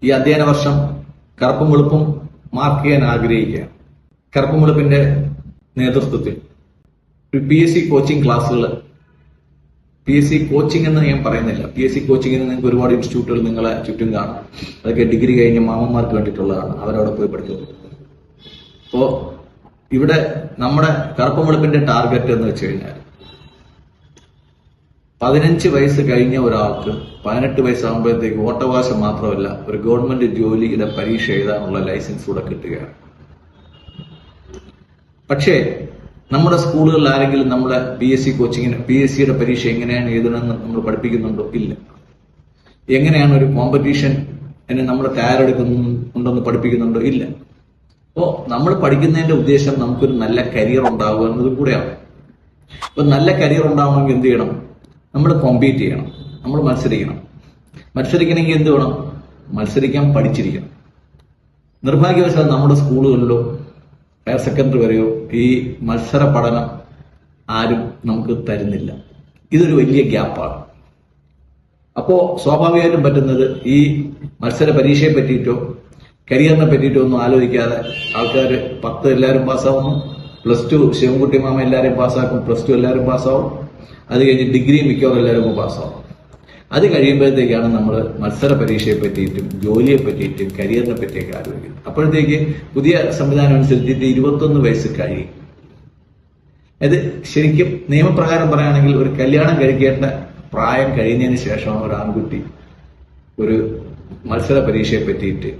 ഈ അധ്യയന വർഷം കറുപ്പും വെളുപ്പും മാർക്ക് ചെയ്യാൻ ആഗ്രഹിക്കുകയാണ്. കറുപ്പും വെളുപ്പിന്റെ നേതൃത്വത്തിൽ ഒരു PSC കോച്ചിങ് ക്ലാസ്സുകൾ, PSC കോച്ചിങ് എന്ന് ഞാൻ പറയുന്നില്ല, PSC കോച്ചിങ്ങിന് നിങ്ങൾക്ക് ഒരുപാട് ഇൻസ്റ്റിറ്റ്യൂട്ടുകൾ നിങ്ങളെ ചുറ്റും കാണും. അതൊക്കെ ഡിഗ്രി കഴിഞ്ഞ മാമന്മാർക്ക് വേണ്ടിയിട്ടുള്ളതാണ്, അവരവിടെ പോയി പഠിക്കുന്നത്. അപ്പോ ഇവിടെ നമ്മുടെ കറുപ്പും വെളുപ്പിന്റെ ടാർഗറ്റ് എന്ന് വെച്ച് കഴിഞ്ഞാൽ 15 വയസ്സ് കഴിഞ്ഞ ഒരാൾക്ക് 18 വയസ്സാകുമ്പോഴത്തേക്ക് വോട്ടവകാശം മാത്രമല്ല, ഒരു ഗവൺമെന്റ് ജോലിയുടെ പരീക്ഷ എഴുതാനുള്ള ലൈസൻസ് കൂടെ കിട്ടുകയാണ്. പക്ഷേ നമ്മുടെ സ്കൂളുകളിൽ ആരെങ്കിലും നമ്മളെ PSC കോച്ചിങ്ങിന് PSCയുടെ പരീക്ഷ എങ്ങനെയാണ് എഴുതണമെന്ന് നമ്മൾ പഠിപ്പിക്കുന്നുണ്ടോ? ഇല്ല. എങ്ങനെയാണ് ഒരു കോമ്പറ്റീഷൻ നമ്മൾ തയ്യാറെടുക്കുന്നുണ്ടെന്ന് പഠിപ്പിക്കുന്നുണ്ടോ? ഇല്ല. അപ്പോ നമ്മൾ പഠിക്കുന്നതിന്റെ ഉദ്ദേശം നമുക്കൊരു നല്ല കരിയർ ഉണ്ടാവുക എന്നതും കൂടെയാണ്. അപ്പൊ നല്ല കരിയർ ഉണ്ടാവണമെങ്കിൽ എന്ത് ചെയ്യണം? നമ്മൾ കോമ്പീറ്റ് ചെയ്യണം, നമ്മൾ മത്സരിക്കണം. മത്സരിക്കണമെങ്കിൽ എന്ത് വേണം? മത്സരിക്കാൻ പഠിച്ചിരിക്കണം. നിർഭാഗ്യവശാൽ നമ്മുടെ സ്കൂളുകളിലോ ഹയർ സെക്കൻഡറി വരെയോ ഈ മത്സര പഠനം ആരും നമുക്ക് തരുന്നില്ല. ഇതൊരു വലിയ ഗ്യാപ്പാണ്. അപ്പോ സ്വാഭാവികമായിട്ടും പറ്റുന്നത് ഈ മത്സര പരീക്ഷയെ പറ്റിയിട്ടോ കരിയറിനെ പറ്റിയിട്ടോ ഒന്നും ആലോചിക്കാതെ ആൾക്കാർ 10 എല്ലാവരും പാസ്സാവുന്നു, +2 ശിവൻകുട്ടി മാമ എല്ലാവരും പാസ്സാക്കും, +2 എല്ലാവരും പാസ്സാവും, അത് കഴിഞ്ഞ് ഡിഗ്രി മിക്കവാറും എല്ലാവരും പാസ്സാവും. അത് കഴിയുമ്പോഴത്തേക്കാണ് നമ്മൾ മത്സര പരീക്ഷയെ പറ്റിയിട്ടും ജോലിയെ പറ്റിയിട്ടും കരിയറിനെ പറ്റിയൊക്കെ ആലോചിക്കുന്നത്. അപ്പോഴത്തേക്ക് പുതിയ സംവിധാനം അനുസരിച്ച് 21 വയസ്സ് കഴിയും. അത് ശരിക്കും നിയമപ്രകാരം പറയുകയാണെങ്കിൽ ഒരു കല്യാണം കഴിക്കേണ്ട പ്രായം കഴിഞ്ഞതിന് ശേഷമാണ് ഒരു ആൺകുട്ടി ഒരു മത്സര പരീക്ഷയെ പറ്റിയിട്ട്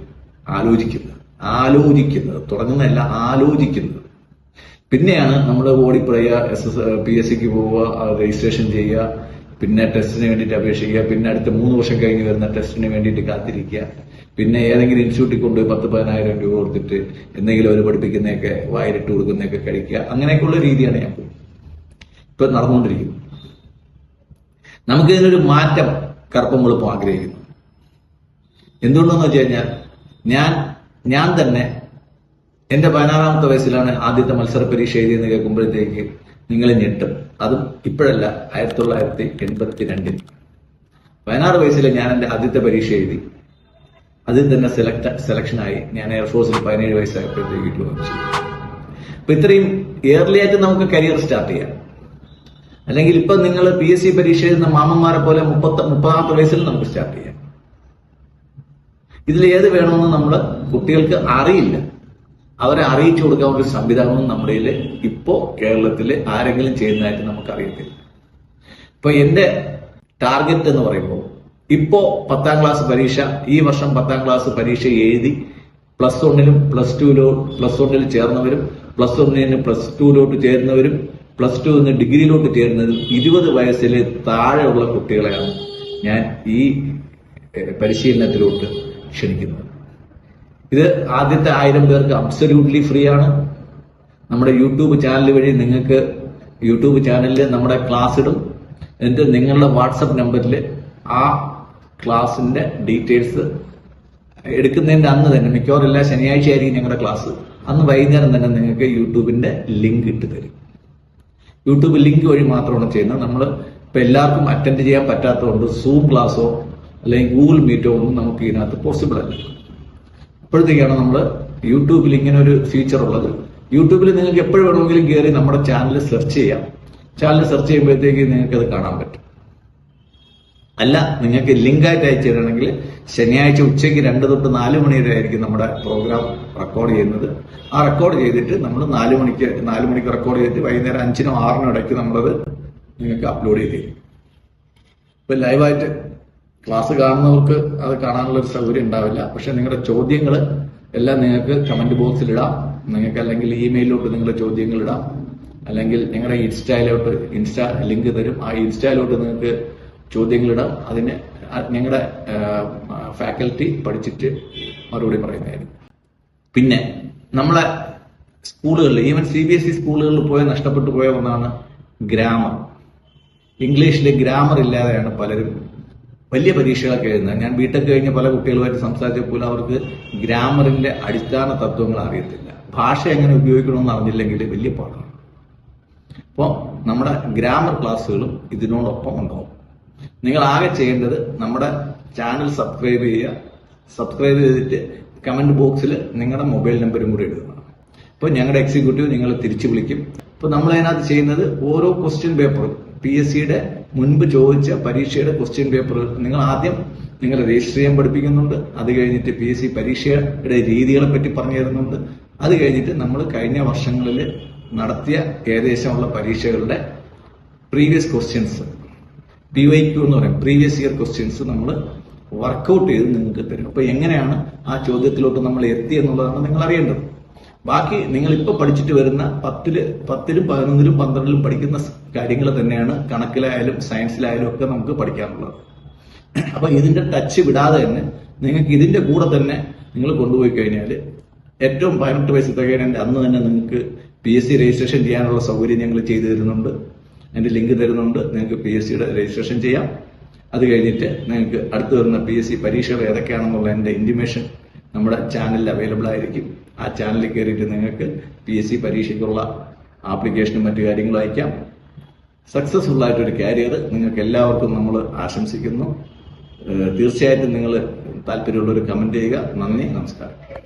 ആലോചിക്കുന്നത് തുടങ്ങുന്നതല്ല, ആലോചിക്കുന്നത്. പിന്നെയാണ് നമ്മൾ ഓടിപ്പറയുക, PSCക്ക് പോവുക, രജിസ്ട്രേഷൻ ചെയ്യുക, പിന്നെ ടെസ്റ്റിന് വേണ്ടിയിട്ട് അപേക്ഷിക്കുക, പിന്നെ അടുത്ത 3 വർഷം കഴിഞ്ഞ് വരുന്ന ടെസ്റ്റിന് വേണ്ടിയിട്ട് കാത്തിരിക്കുക, പിന്നെ ഏതെങ്കിലും ഇൻസ്റ്റിറ്റ്യൂട്ടിൽ കൊണ്ടുപോയി 10,000-10,000 രൂപ കൊടുത്തിട്ട് എന്തെങ്കിലും അവർ പഠിപ്പിക്കുന്നതൊക്കെ വായിലിട്ട് കൊടുക്കുന്നതൊക്കെ കഴിക്കുക. അങ്ങനെയൊക്കെയുള്ള രീതിയാണ് ഞാൻ ഇപ്പൊ നടന്നുകൊണ്ടിരിക്കുന്നത്. നമുക്ക് ഇതിനൊരു മാറ്റം കറുപ്പും വെളുപ്പും ആഗ്രഹിക്കുന്നു. എന്തുകൊണ്ടെന്ന് വെച്ച് കഴിഞ്ഞാൽ ഞാൻ തന്നെ എന്റെ 16ാമത്തെ വയസ്സിലാണ് ആദ്യത്തെ മത്സര പരീക്ഷ എഴുതിയെന്ന് കേൾക്കുമ്പോഴത്തേക്ക് നിങ്ങൾ ഞെട്ടും. അതും ഇപ്പോഴല്ല, 1982 16 വയസ്സിൽ ഞാൻ എന്റെ ആദ്യത്തെ പരീക്ഷ എഴുതി. അതിൽ തന്നെ സെലക്ഷനായി. ഞാൻ എയർഫോഴ്സിൽ 17 വയസ്സായപ്പോഴത്തേക്ക് ജോയിൻ ചെയ്തു. അപ്പൊ ഇത്രയും ഇയർലി ആയിട്ട് നമുക്ക് കരിയർ സ്റ്റാർട്ട് ചെയ്യാം. അല്ലെങ്കിൽ ഇപ്പൊ നിങ്ങൾ PSC പരീക്ഷ എഴുതുന്ന മാമന്മാരെ പോലെ 30ാമത്തെ വയസ്സിൽ നമുക്ക് സ്റ്റാർട്ട് ചെയ്യാം. ഇതിൽ ഏത് വേണമെന്ന് നമ്മള് കുട്ടികൾക്ക് അറിയില്ല. അവരെ അറിയിച്ചു കൊടുക്കാൻ ഒരു സംവിധാനവും നമ്മുടെ ഇപ്പോ കേരളത്തിൽ ആരെങ്കിലും ചെയ്യുന്നതായിട്ട് നമുക്ക് അറിയത്തില്ല. ഇപ്പൊ എന്റെ ടാർഗറ്റ് എന്ന് പറയുമ്പോൾ ഇപ്പോ 10ാം ക്ലാസ് പരീക്ഷ, ഈ വർഷം 10ാം ക്ലാസ് പരീക്ഷ എഴുതി +1ലും +2ൽ ചേർന്നവരും, +1ന് +2ലോട്ട് ചേരുന്നവരും, +2 ഡിഗ്രിയിലോട്ട് ചേരുന്നതും 20 വയസ്സിൽ താഴെയുള്ള കുട്ടികളെയാണ് ഞാൻ ഈ പരിശീലനത്തിലോട്ട് ക്ഷണിക്കുന്നത്. ഇത് ആദ്യത്തെ 1000 പേർക്ക് അബ്സല്യൂട്ട്ലി ഫ്രീ ആണ്. നമ്മുടെ യൂട്യൂബ് ചാനൽ വഴി നിങ്ങൾക്ക് യൂട്യൂബ് ചാനലിൽ നമ്മുടെ ക്ലാസ് ഇടും. എന്നിട്ട് നിങ്ങളുടെ വാട്സപ്പ് നമ്പറിൽ ആ ക്ലാസിന്റെ ഡീറ്റെയിൽസ് എടുക്കുന്നതിന്റെ അന്ന് തന്നെ, മിക്കവാറും എല്ലാ ശനിയാഴ്ച ആയിരിക്കും ഞങ്ങളുടെ ക്ലാസ്, അന്ന് വൈകുന്നേരം തന്നെ നിങ്ങൾക്ക് യൂട്യൂബിന്റെ ലിങ്ക് ഇട്ട് തരും. യൂട്യൂബ് ലിങ്ക് വഴി മാത്രമാണ് ചെയ്യുന്നത്. നമ്മൾ ഇപ്പൊ എല്ലാവർക്കും അറ്റൻഡ് ചെയ്യാൻ പറ്റാത്തതുകൊണ്ട് സൂം ക്ലാസ്സോ അല്ലെങ്കിൽ ഗൂഗിൾ മീറ്റോ ഒന്നും നമുക്ക് ഇതിനകത്ത് പോസിബിൾ അല്ല. അപ്പോഴത്തേക്കാണ് നമ്മൾ യൂട്യൂബിൽ ഇങ്ങനെ ഒരു ഫീച്ചർ ഉള്ളത്. യൂട്യൂബിൽ നിങ്ങൾക്ക് എപ്പോഴും വേണമെങ്കിലും കയറി നമ്മുടെ ചാനൽ സെർച്ച് ചെയ്യാം. ചാനൽ സെർച്ച് ചെയ്യുമ്പോഴത്തേക്ക് നിങ്ങൾക്ക് അത് കാണാൻ പറ്റും. അല്ല, നിങ്ങൾക്ക് ലിങ്കായിട്ട് അയച്ചു തരണമെങ്കിൽ ശനിയാഴ്ച ഉച്ചയ്ക്ക് 2 തൊട്ട് 4 മണി വരെ ആയിരിക്കും നമ്മുടെ പ്രോഗ്രാം റെക്കോർഡ് ചെയ്യുന്നത്. ആ റെക്കോർഡ് ചെയ്തിട്ട് നമ്മൾ 4 മണിക്ക് റെക്കോർഡ് ചെയ്തിട്ട് വൈകുന്നേരം 5-നും 6-നും ഇടയ്ക്ക് നമ്മളത് നിങ്ങൾക്ക് അപ്ലോഡ് ചെയ്ത് തരും. ഇപ്പൊ ലൈവായിട്ട് ക്ലാസ് കാണുന്നവർക്ക് അത് കാണാനുള്ള ഒരു സൗകര്യം ഉണ്ടാവില്ല. പക്ഷെ നിങ്ങളുടെ ചോദ്യങ്ങൾ എല്ലാം നിങ്ങൾക്ക് കമന്റ് ബോക്സിൽ ഇടാം. നിങ്ങൾക്ക് അല്ലെങ്കിൽ ഇമെയിലോട്ട് നിങ്ങളുടെ ചോദ്യങ്ങൾ ഇടാം. അല്ലെങ്കിൽ നിങ്ങളുടെ ഇൻസ്റ്റാ ലിങ്ക് തരും. ആ ഇൻസ്റ്റായിലോട്ട് നിങ്ങൾക്ക് ചോദ്യങ്ങളിടാം. അതിന് ഞങ്ങളുടെ ഫാക്കൽറ്റി പഠിച്ചിട്ട് മറുപടി പറയുന്നതായിരിക്കും. പിന്നെ നമ്മളെ സ്കൂളുകളിൽ, ഈവൻ CBSE സ്കൂളുകളിൽ നഷ്ടപ്പെട്ടു പോയ ഒന്നാണ് ഗ്രാമർ. ഇംഗ്ലീഷിലെ ഗ്രാമർ ഇല്ലാതെയാണ് പലരും വലിയ പരീക്ഷകളൊക്കെ എഴുതുന്നത്. ഞാൻ ബിടെക് കഴിഞ്ഞ പല കുട്ടികളുമായിട്ട് സംസാരിച്ചപ്പോൾ അവർക്ക് ഗ്രാമറിന്റെ അടിസ്ഥാന തത്വങ്ങൾ അറിയത്തില്ല. ഭാഷ എങ്ങനെ ഉപയോഗിക്കണമെന്ന് അറിഞ്ഞില്ലെങ്കിൽ വലിയ പാടാണ്. അപ്പോൾ നമ്മുടെ ഗ്രാമർ ക്ലാസ്സുകളും ഇതിനോടൊപ്പം ഉണ്ടാവും. നിങ്ങൾ ആകെ ചെയ്യേണ്ടത് നമ്മുടെ ചാനൽ സബ്സ്ക്രൈബ് ചെയ്യുക, സബ്സ്ക്രൈബ് ചെയ്തിട്ട് കമന്റ് ബോക്സിൽ നിങ്ങളുടെ മൊബൈൽ നമ്പറും കൂടി ഇടുക. അപ്പോൾ ഞങ്ങളുടെ എക്സിക്യൂട്ടീവ് നിങ്ങളെ തിരിച്ചു വിളിക്കും. അപ്പോൾ നമ്മൾ അതിനകത്ത് ചെയ്യുന്നത് ഓരോ ക്വസ്റ്റ്യൻ പേപ്പറും PSCയുടെ മുൻപ് ചോദിച്ച പരീക്ഷയുടെ ക്വസ്റ്റ്യൻ പേപ്പറുകൾ നിങ്ങൾ ആദ്യം നിങ്ങളെ രജിസ്റ്റർ ചെയ്യാൻ പഠിപ്പിക്കുന്നുണ്ട്. അത് കഴിഞ്ഞിട്ട് PSC പരീക്ഷയുടെ രീതികളെ പറ്റി പറഞ്ഞു തരുന്നുണ്ട്. അത് കഴിഞ്ഞിട്ട് നമ്മൾ കഴിഞ്ഞ വർഷങ്ങളിൽ നടത്തിയ ഏകദേശമുള്ള പരീക്ഷകളുടെ പ്രീവിയസ് ക്വസ്റ്റ്യൻസ്, PYQ എന്ന് പറയും, പ്രീവിയസ് ഇയർ ക്വസ്റ്റ്യൻസ് നമ്മൾ വർക്കൗട്ട് ചെയ്ത് നിങ്ങൾക്ക് തരും. അപ്പൊ എങ്ങനെയാണ് ആ ചോദ്യത്തിലോട്ട് നമ്മൾ എത്തി എന്നുള്ളതാണ് നിങ്ങൾ അറിയേണ്ടത്. ബാക്കി നിങ്ങൾ ഇപ്പൊ പഠിച്ചിട്ട് വരുന്ന 10ലും 11ലും 12ലും പഠിക്കുന്ന കാര്യങ്ങൾ തന്നെയാണ് കണക്കിലായാലും സയൻസിലായാലും ഒക്കെ നമുക്ക് പഠിക്കാനുള്ളത്. അപ്പൊ ഇതിന്റെ ടച്ച് വിടാതെ തന്നെ നിങ്ങൾക്ക് ഇതിന്റെ കൂടെ തന്നെ നിങ്ങൾ കൊണ്ടുപോയി കഴിഞ്ഞാൽ ഏറ്റവും 18 വയസ്സ് തികയുന്നതിന്റെ അന്ന് തന്നെ നിങ്ങൾക്ക് PSC രജിസ്ട്രേഷൻ ചെയ്യാനുള്ള സൗകര്യം ഞങ്ങൾ ചെയ്തു തരുന്നുണ്ട്. അതിന്റെ ലിങ്ക് തരുന്നുണ്ട്. നിങ്ങൾക്ക് PSCയുടെ രജിസ്ട്രേഷൻ ചെയ്യാം. അത് കഴിഞ്ഞിട്ട് നിങ്ങൾക്ക് അടുത്ത് വരുന്ന PSC പരീക്ഷകൾ ഏതൊക്കെയാണെന്നുള്ള എൻ്റെ ഇന്റിമേഷൻ നമ്മുടെ ചാനലിൽ അവൈലബിൾ ആയിരിക്കും. ആ ചാനലിൽ കയറിയിട്ട് നിങ്ങൾക്ക് PSC പരീക്ഷയ്ക്കുള്ള ആപ്ലിക്കേഷനും മറ്റു കാര്യങ്ങളും അയക്കാം. സക്സസ്ഫുൾ ആയിട്ടൊരു കാരിയർ നിങ്ങൾക്ക് എല്ലാവർക്കും നമ്മൾ ആശംസിക്കുന്നു. തീർച്ചയായിട്ടും നിങ്ങൾ താല്പര്യമുള്ളവർ കമന്റ് ചെയ്യുക. നന്ദി, നമസ്കാരം.